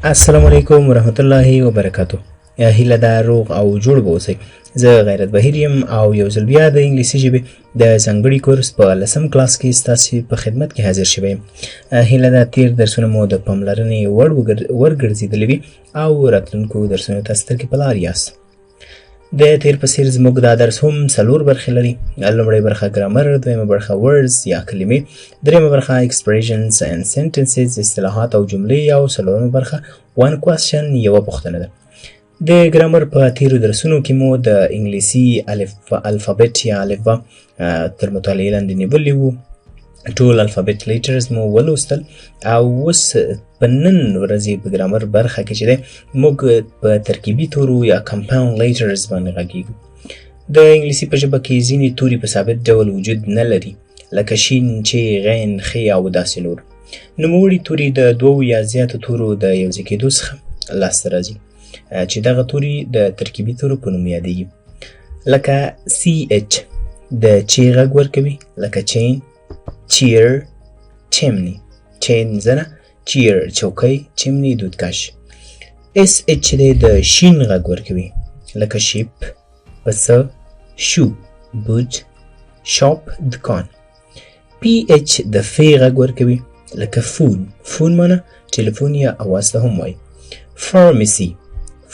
السلام علیکم ورحمت الله وبرکاتو. هیله ده روغ او جوړ به اوسئ. زه غیرت بهیر یم او یو ځل بیا د انګلیسي ژبې د ځانګړي کورس په 10م کلاس کې ستاسې په خدمت کې حاضر شوی یم. هیله ده تېر درسونه مو د پاملرنې وړ ورګرځېدلي وي او راتلونکو درسونو ته سترګې په لار یاست. د تېر په څېر زموږ دا درس هم 4 برخې لري. لومړۍ برخه ګرامر، دویمه برخه ورډز یا کلمې، دریمه برخه expressions and sentences اصطلاحات او جملې، او څلورمه برخه one question یوه پوښتنه ده. د ګرامر په تېرو درسونو کې مو د انګلیسي الفابet یا الفبا تر مطالعې لاندې نیولي وو. ټول الفابet لیټرز مو ولوستل او اوس په نن ورځې په ګرامر برخه کې چې دی موږ په ترکیبي تورو یا کمپاوند لیټرز باندې غږیږو. د انګلیسي په ژبه کې ځینې توري په ثابت ډول وجود نه لري، لکه شین، چې، غین، خې او داسې نور. نوموړي توري د دوو یا زیاتو تورو د یوځای کېدو څخه لاسته راځي، چې دغه توري د ترکیبي تورو په نوم یادېږي. لکه CH د چې غږ ورکوي، لکه چین، چیر، چمنی، چین زنه، چیر چوکۍ، چمنی دودکش. SH دی د شین غږ ورکوي، لکه شیپ، پسه، شو، بوج، شاپ دکان. PH د فې غږ ورکوي، لکه فون، فون معنی ټلیفون یا اواز ته هم وایي. فارمیسی،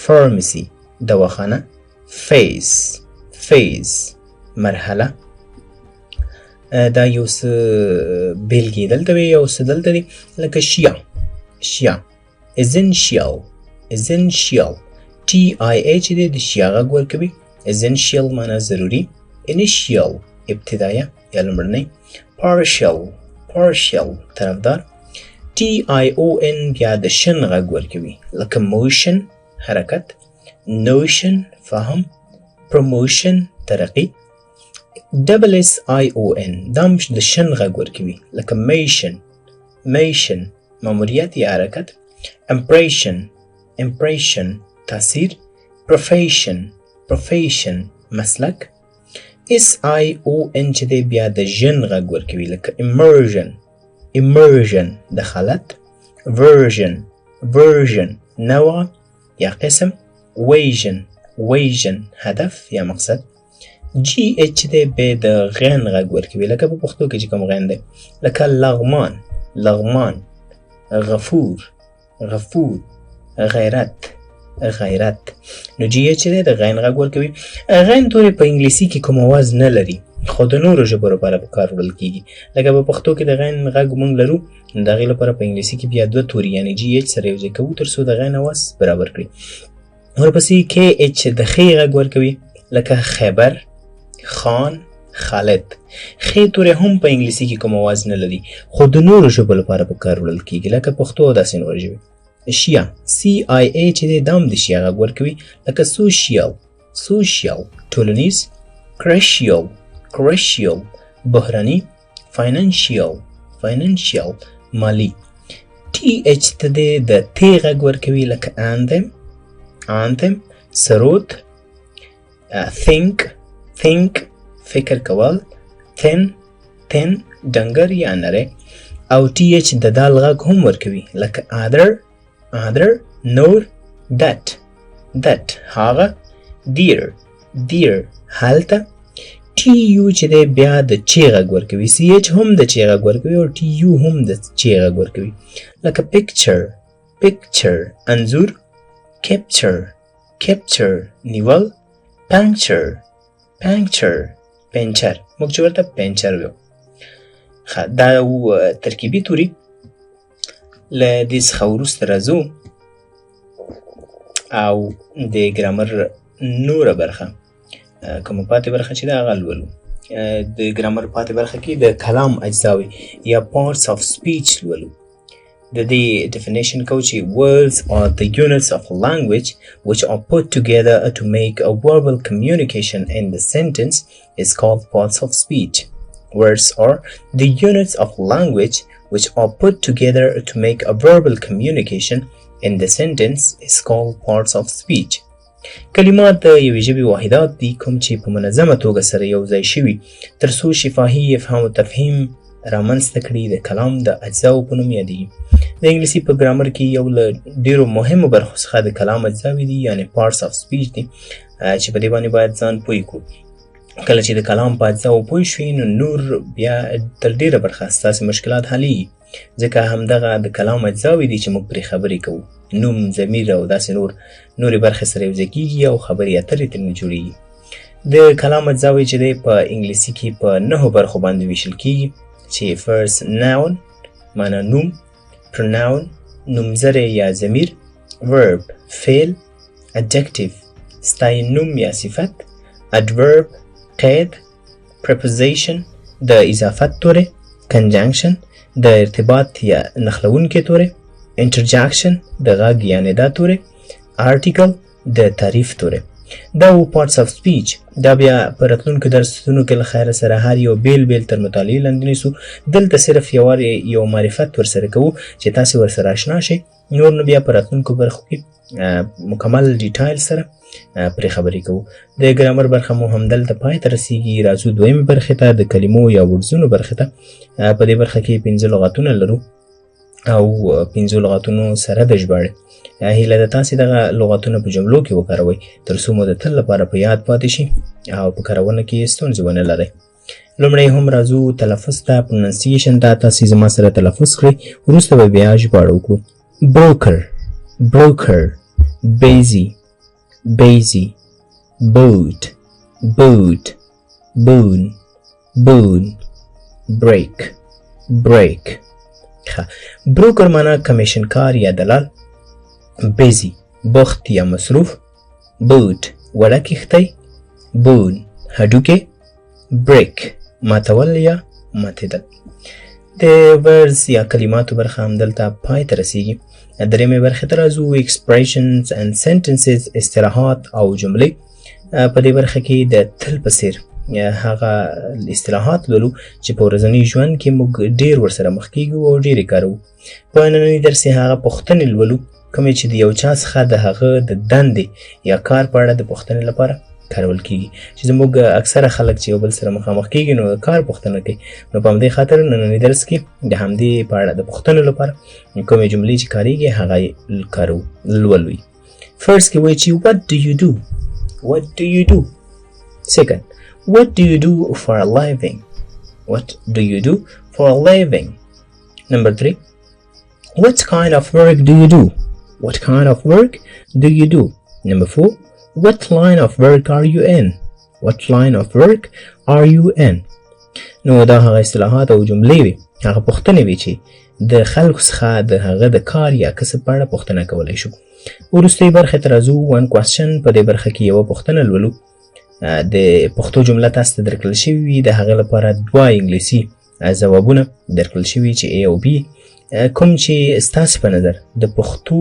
فارمیسی دواخانه. فیز، فیز مرحله. دا یو څه بیلګې دلته وي او څه دلته دي، لکه شیا، شیا. essential، essential TIH دی د شیا غږ ورکوي. essential معنی ضروري. initial ابتدایه یا لومړنی. partial، partial طرفدار. TION بیا د شن غږ ورکوي، لکه motion حرکت، notion فهم، promotion ترقی. SSION دا د شن غږ ورکوي، لکه mission، mission ماموریت یا حرکت. impression، impression تاثیر. profession، profession مسلک. SION چې دی بیا د ژن غږ ورکوي، لکه immersion، immersion دخالت. version، version نوع یا قسم. vision، vision هدف یا مقصد. GH دی به د غین غږ ورکوي، لکه په پښتو کې چې کوم غین دی، لکه لغمان، لغمان. غفور، غفور. غیرت، غیرت. نو GH دی د غین غږ ورکوي. غین توري په انګلیسي کې کوم आवाज نه لري، خو د نورو ژبو لپاره په کار وړل کېږي. لکه په پښتو کې د غین غږ موږ لرو، د هغې لپاره په انګلیسي کې بیا دوه توري یعنې GH سره یو ځای کوو تر څو د غین आवाज برابر کړي. ورپسې KH د خې غږ ورکوي، لکه خیبر، خان، خالد. خې توري هم په انګلیسي کې کوم आवाज نه لري، خو د نورو ژبو لپاره په کار وړل کېږي، لکه پښتو او داسې نورې ژبې. شیا CIA چې دی دا هم د شیا غږ ورکوي، لکه سوشیال، سوشیال ټولنیز. کرشیال، کرشیال بحراني. فاینانشیال، فاینانشیال مالی. TH ته دی د ت غږ ورکوي، لکه anthem، anthem سرود. think، think فکر کول. thin، thin ډنګر یا نری. او TH د دال غږ هم ورکوي، لکه other، other نور. that، that هغه. dear، dear هلته. TU چې دی بیا د چې غږ ورکوي، CH هم د چې غږ ورکوي او TU هم د چې غږ ورکوي، لکه picture، picture انځور. capture، capture نیول. puncture، puncture پنچر، موږ چې ورته پنچر ویو. دا ترکیبي توري. له دې څخه وروسته راځو او د ګرامر نوره برخه کومه پاتې برخه چې ده هغه لولو. د ګرامر پاتې برخه کې د کلام اجزاوې یا parts of speech لولو. د دې definition کوو چې words are the units of language which are put together to make a verbal communication in the sentence is called parts of speech. Words are the units of language which are put together to make a verbal communication in the sentence is called parts of speech. کلمات د یوې ژبې واحدات دي کوم چې په منظمه توګه سره یو ځای شوي تر څو شفاهي افهام و تفهیم رامنځته کړي د کلام د اجزاو په نوم یادېږي. د انګلیسي په ګرامر کې یو له ډیرو مهمو برخو څخه د کلام اجزاوې دي یعنی parts of speech دي چې په دې باندې باید ځان پوه کړو. کله چې د کلام په اجزاو پوه شئ نو نور بیا تر ډیره برخه ستاسې مشکلات حلیږي، ځکه همدغه د کلام اجزاوې دي چې موږ پرې خبرې کوو. نوم، ضمیر او داسې نورې برخې سره یوځای کېږي او خبرې اترې ترې جوړېږي. د کلام اجزاوې چې دی په انګلیسي کې په 9 برخو باندې ویشل کېږي چې first noun معنا نوم، pronoun نومځری یا ضمیر، verb فعل، adjective ستاینوم یا صفت، adverb قید، preposition د اضافت تورې، conjunction د ارتباط یا نښلونکې تورې، interjection د غږ یا ندا تورې، article د تعریف تورې. دا و parts of speech. دا بیا په راتلونکو درسونو کې له خیره سره هر یو بیل تر مطالعې لاندې نیسو. دلته صرف یو معرفت ورسره کوو چې تاسې ورسره اشنا شئ، نور نو بیا په راتلونکو برخو کې مکمل ډیټایل سره پرې خبرې کوو. د ګرامر برخه مو همدلته پای ته رسیږي. راځو دویمې برخې ته، د کلمو یا وړزونو برخې ته. په دې برخه کې 5 لغتونه لرو او 5 لغتونو سره د ژباړې. هیله ده تاسې دغه لغتونه په جملو کې وکاروئ تر څو مو د تل لپاره په یاد پاتې شي او په کارونه کې ستونزې ونه لرئ. لومړی هم راځو تلفظ ته، پروننسیشن ته. تاسې زما سره تلفظ کړئ، وروسته به بیا ژباړه وکړو. broker broker busy busy boat boat boon boon break break. بروکر معنا کمیشن کار یا دلال، busy بخت یا مصروف، boat وړه کښتۍ، bone هډوکی، break ماتول یا ماتېدل. د ورز یا کلماتو برخه همدلته پای ته رسیږي. درېیمې برخې ته راځو، expressions and sentences اصطلاحات او جملې. په دې برخه کې د تل په څېر هغه اصطلاحات لولو چې په ورځني ژوند کې موږ ډېر ورسره مخ کېږو او ډېر یې کاروو. په ننني درس یې هغه پوښتنې لولو کومې چې د یو چا څخه د هغه د دندې یا کار په اړه د پوښتنې لپاره کارول کېږي. چې زموږ اکثره خلک چې یو بل سره مخامخ کېږي نو د کار پوښتنه کوي. نو په همدې خاطر ننني درس کې د همدې په اړه د پوښتنو لپاره کومې جملې چې کارېږي هغه یې کاروو، لولوئ. فرض کې وایي چې what do you do؟ What do you do؟ Second, what do you do for a living? What do you do for a living? Number 3, what kind of work do you do? What kind of work do you do? Number 4, what line of work are you in? What line of work are you in? نو دا هغه اصطلاحات او جملې وي، هغه پوښتنې وي چې د خلکو څخه د هغه د کار یا کسب په اړه پوښتنه کولی شو. وروستۍ برخې ته راځو، one question. په دې برخه کې یوه پوښتنه لولو. د پښتو جمله تاسو ته درکړل شوي وي، د هغې لپاره 2 انګلیسي ځوابونه درکړل شوي چې A او B. کوم چې ستاسې په نظر د پښتو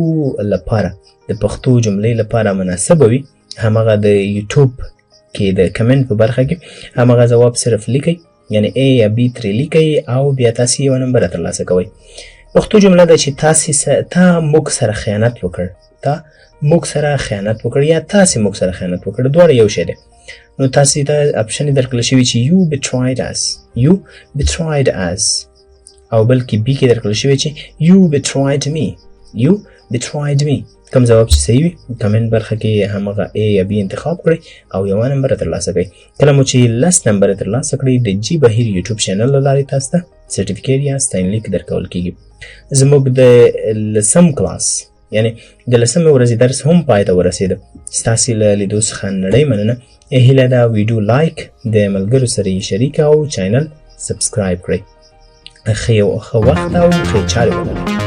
لپاره د پښتو جملې لپاره مناسبه وي همغه د یوټیوب کې د کمنټ په برخه کې همغه ځواب صرف لیکئ، یعنی A یا B ترې لیکئ او بیا تاسې یوه نمبره ترلاسه کوئ. پښتو جمله ده چې تا موږ سره خیانت وکړ، تا موږ سره خیانت وکړ یا تاسې موږ سره خیانت وکړ، دواړه یو شی دی. نو تاسې ته اپشن یې درکړل شوي چې you betrayed us، you betrayed us، او بلکې B کې درکړل شوي چې you betrayed me، you betrayed me. کوم ځواب چې صحیح وي کمنټ برخه کې همغه A یا B انتخاب کړئ او یوه نمبره ترلاسه کړئ. کله مو چې 10 نمبره ترلاسه کړئ د جی بهیر یوټیوب چینل له لارې تاسو ته سرټیفیکیټ یا ستاینلیک درکول کېږي. زموږ د 10م کلاس یعنی د 10مې ورځې درس هم پای ته ورسېده. ستاسې له لیدو څخه نړۍ مننه. هیله ده ویډیو لایک، د ملګرو سره یې شریک او چینل سبسکرایب کړئ. ښه وخت او ښې چارې ولرئ.